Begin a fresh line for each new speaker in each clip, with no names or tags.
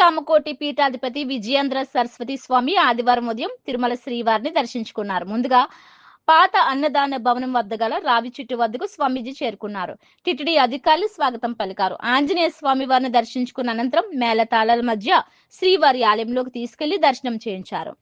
కామకోటి పీఠాధిపతి విజయేంద్ర సరస్వతి స్వామి ఆదివారం ఉదయం తిరుమల శ్రీవారిని దర్శించుకున్నారు. ముందుగా పాత అన్నదాన భవనం వద్ద గల రావి చెట్టు వద్దకు స్వామీజీ చేరుకున్నారు. టిటిడి అధికారులు స్వాగతం పలికారు. ఆంజనేయ స్వామి వారిని దర్శించుకున్న అనంతరం మేళతాళాల మధ్య శ్రీవారి ఆలయంలోకి తీసుకెళ్లి దర్శనం చేయించారు.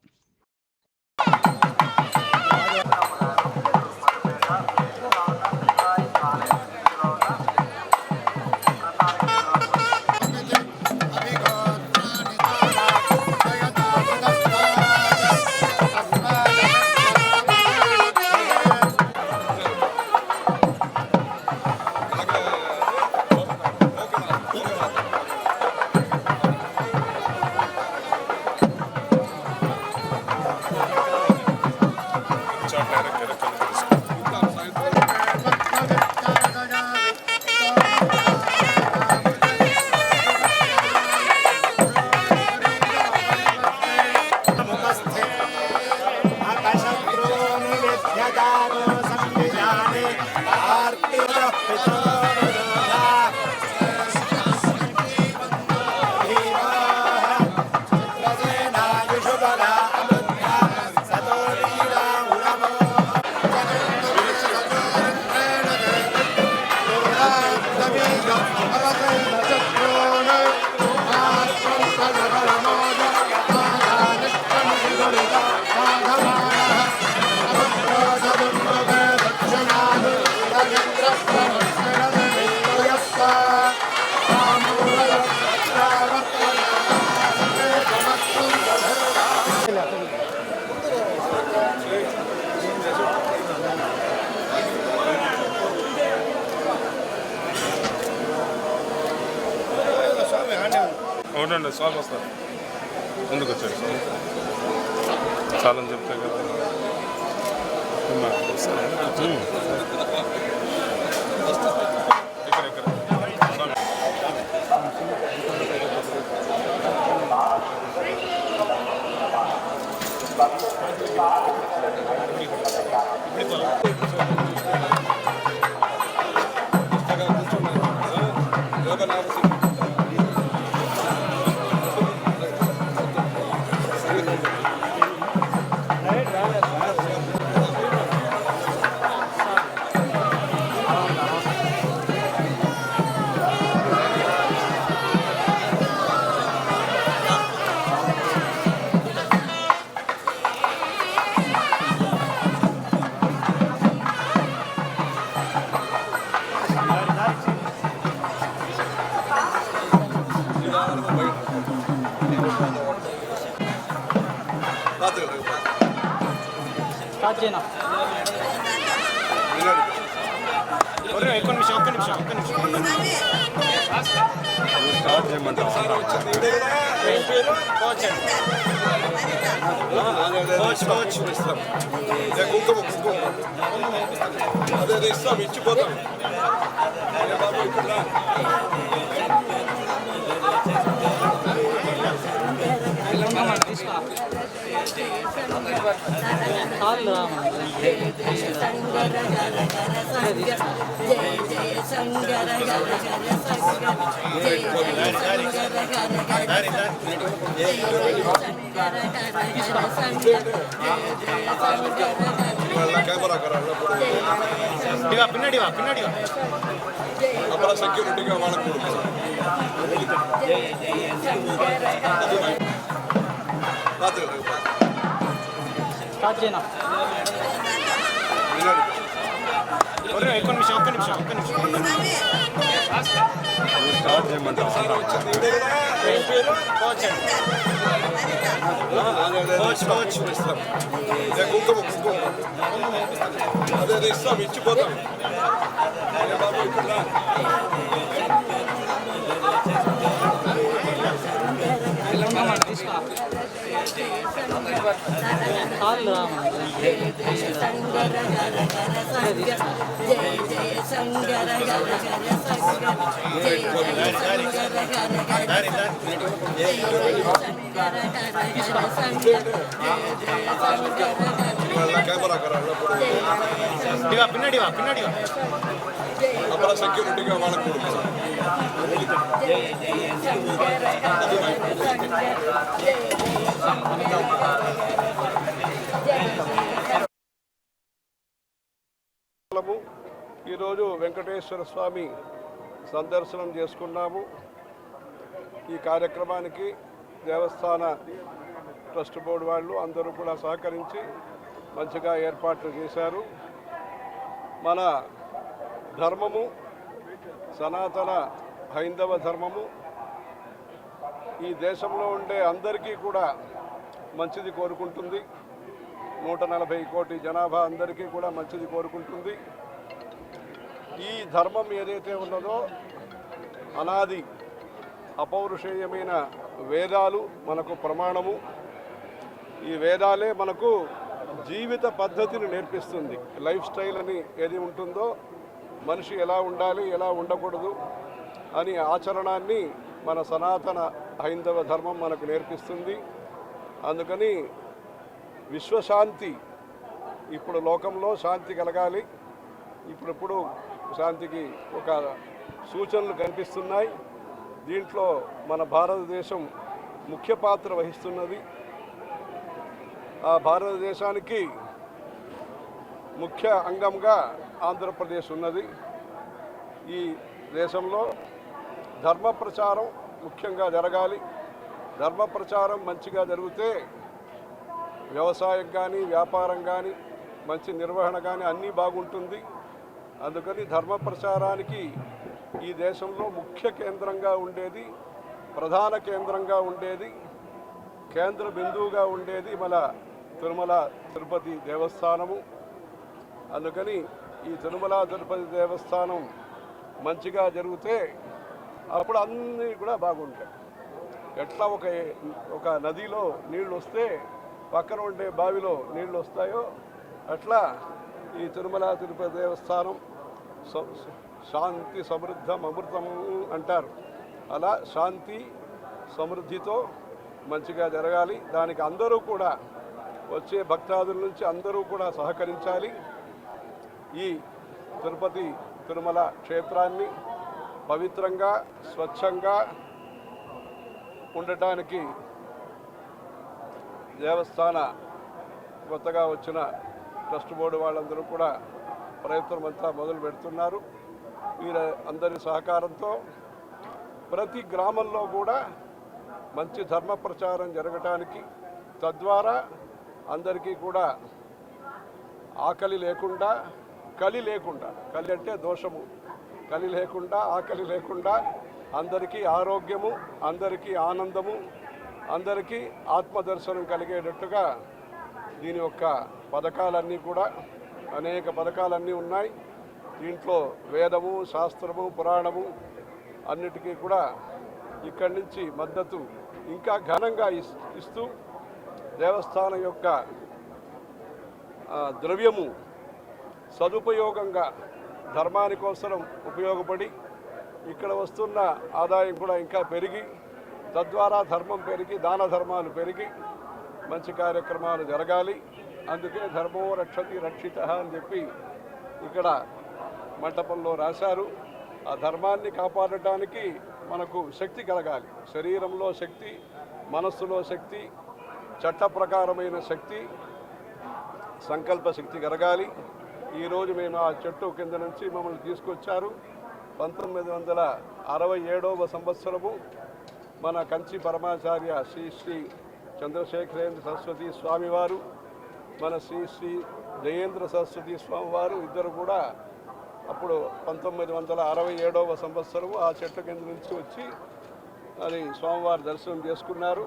అవునండి, స్వామి వస్తారు. ముందుకు వచ్చాడు స్వామి. చాలని చెప్తే కదా స్టార్ట్ చేయమంటారు.
అదే ఇస్తాం, ఇచ్చిపోతాం. పిన్నడివా అప్పుడు సెక్యూరిటీగా వాళ్ళకు
స్టార్ట్ చేయమంటారు.
అదే ఇస్తాం, ఇచ్చిపోతాం. పిన్నడివా అప్పుడు సెక్యూరిటీగా వాళ్ళకు ఈరోజు వెంకటేశ్వర స్వామి సందర్శనం చేసుకున్నాము. ఈ కార్యక్రమానికి దేవస్థాన ట్రస్ట్ బోర్డు వాళ్ళు అందరూ కూడా సహకరించి మంచిగా ఏర్పాట్లు చేశారు. మన ధర్మము సనాతన హైందవ ధర్మము ఈ దేశంలో ఉండే అందరికీ కూడా మంచిది కోరుకుంటుంది. 140 కోటి జనాభా అందరికీ కూడా మంచిది కోరుకుంటుంది. ఈ ధర్మం ఏదైతే ఉన్నదో అనాది అపౌరుషేయమైన వేదాలు మనకు ప్రమాణము. ఈ వేదాలే మనకు జీవిత పద్ధతిని నేర్పిస్తుంది. లైఫ్ స్టైల్ అని ఏది ఉంటుందో మనిషి ఎలా ఉండాలి, ఎలా ఉండకూడదు అని ఆచరణాన్ని మన సనాతన హైందవ ధర్మం మనకు నేర్పిస్తుంది. అందుకని విశ్వశాంతి, ఇప్పుడు లోకంలో శాంతి కలగాలి. ఇప్పుడిప్పుడు శాంతికి ఒక సూచనలు కనిపిస్తున్నాయి. దీంట్లో మన భారతదేశం ముఖ్య పాత్ర వహిస్తున్నది. ఆ భారతదేశానికి ముఖ్య అంగంగా ఆంధ్రప్రదేశ్ ఉన్నది. ఈ దేశంలో ధర్మ ప్రచారం ముఖ్యంగా జరగాలి. ధర్మ ప్రచారం మంచిగా జరిగితే వ్యవసాయం కానీ, వ్యాపారం కానీ, మంచి నిర్వహణ కానీ అన్నీ బాగుంటుంది. అందుకని ధర్మ ప్రచారానికి ఈ దేశంలో ముఖ్య కేంద్రంగా ఉండేది, ప్రధాన కేంద్రంగా ఉండేది, కేంద్ర బిందువుగా ఉండేది మన తిరుమల తిరుపతి దేవస్థానము. అందుకని ఈ తిరుమల తిరుపతి దేవస్థానం మంచిగా జరిగితే అప్పుడు అన్నీ కూడా బాగుంటాయి. ఎట్లా ఒక నదిలో నీళ్ళు వస్తే పక్కన ఉండే బావిలో నీళ్ళు వస్తాయో అట్లా ఈ తిరుమల తిరుపతి దేవస్థానం శాంతి సమృద్ధం అమృతం అంటారు. అలా శాంతి సమృద్ధితో మంచిగా జరగాలి. దానికి అందరూ కూడా వచ్చే భక్తాదుల నుంచి అందరూ కూడా సహకరించాలి. ఈ తిరుపతి తిరుమల క్షేత్రాన్ని పవిత్రంగా స్వచ్ఛంగా ఉండటానికి దేవస్థాన కొత్తగా వచ్చిన ట్రస్ట్ బోర్డు వాళ్ళందరూ కూడా ప్రయత్నం అంతా మొదలు పెడుతున్నారు. వీరి అందరి సహకారంతో ప్రతి గ్రామంలో కూడా మంచి ధర్మ ప్రచారం జరగటానికి, తద్వారా అందరికీ కూడా ఆకలి లేకుండా, కలి లేకుండా, కలి అంటే దోషము, కలి లేకుండా, ఆకలి లేకుండా అందరికీ ఆరోగ్యము, అందరికీ ఆనందము, అందరికీ ఆత్మదర్శనం కలిగేటట్టుగా దీని యొక్క పథకాలన్నీ కూడా అనేక పథకాలన్నీ ఉన్నాయి. దీంట్లో వేదము, శాస్త్రము, పురాణము అన్నిటికీ కూడా ఇక్కడి నుంచి మద్దతు ఇంకా ఘనంగా ఇస్తూ దేవస్థానం యొక్క ద్రవ్యము సదుపయోగంగా ధర్మాని కోసం ఉపయోగపడి ఇక్కడ వస్తున్న ఆదాయం కూడా ఇంకా పెరిగి, తద్వారా ధర్మం పెరిగి, దాన ధర్మాలు పెరిగి మంచి కార్యక్రమాలు జరగాలి. అందుకే ధర్మో రక్షతి రక్షిత అని చెప్పి ఇక్కడ మంటపంలో రాశారు. ఆ ధర్మాన్ని కాపాడటానికి మనకు శక్తి కలగాలి. శరీరంలో శక్తి, మనస్సులో శక్తి, చట్ట ప్రకారమైన శక్తి, సంకల్ప శక్తి కలగాలి. ఈరోజు మేము ఆ చెట్టు కింద నుంచి మమ్మల్ని తీసుకొచ్చారు. 1967వ సంవత్సరము మన కంచి పరమాచార్య శ్రీ శ్రీ చంద్రశేఖరేంద్ర సరస్వతి స్వామివారు, మన శ్రీ శ్రీ జయేంద్ర సరస్వతి స్వామివారు ఇద్దరు కూడా అప్పుడు 1967వ సంవత్సరము ఆ చెట్టు కింద నుంచి వచ్చి అది స్వామివారి దర్శనం చేసుకున్నారు.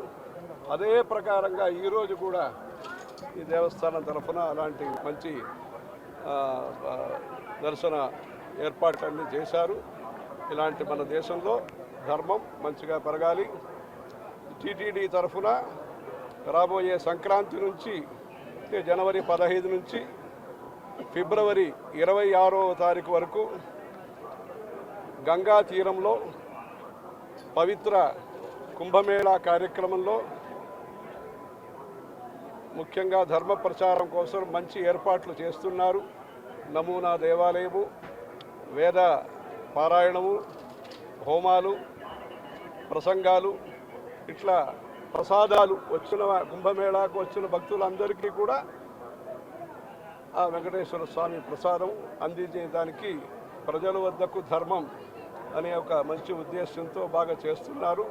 అదే ప్రకారంగా ఈరోజు కూడా ఈ దేవస్థానం తరఫున అలాంటి మంచి దర్శన ఏర్పాట్లన్నీ చేశారు. ఇలాంటి మన దేశంలో ధర్మం మంచిగా పెరగాలి. టీటీడీ తరఫున రాబోయే సంక్రాంతి నుంచి అంటే జనవరి 15 నుంచి ఫిబ్రవరి 26వ తారీఖు వరకు గంగా తీరంలో పవిత్ర కుంభమేళా కార్యక్రమంలో ముఖ్యంగా ధర్మ ప్రచారం కోసం మంచి ఏర్పాట్లు చేస్తున్నారు. నమూనా దేవాలయము, వేద పారాయణము, హోమాలు, ప్రసంగాలు, ఇట్లా ప్రసాదాలు వచ్చిన కుంభమేళాకు వచ్చిన భక్తులందరికీ కూడా ఆ వెంకటేశ్వర స్వామి ప్రసాదం అందించేదానికి ప్రజల వద్దకు ధర్మం అనే ఒక మంచి ఉద్దేశంతో బాగా చేస్తున్నారు.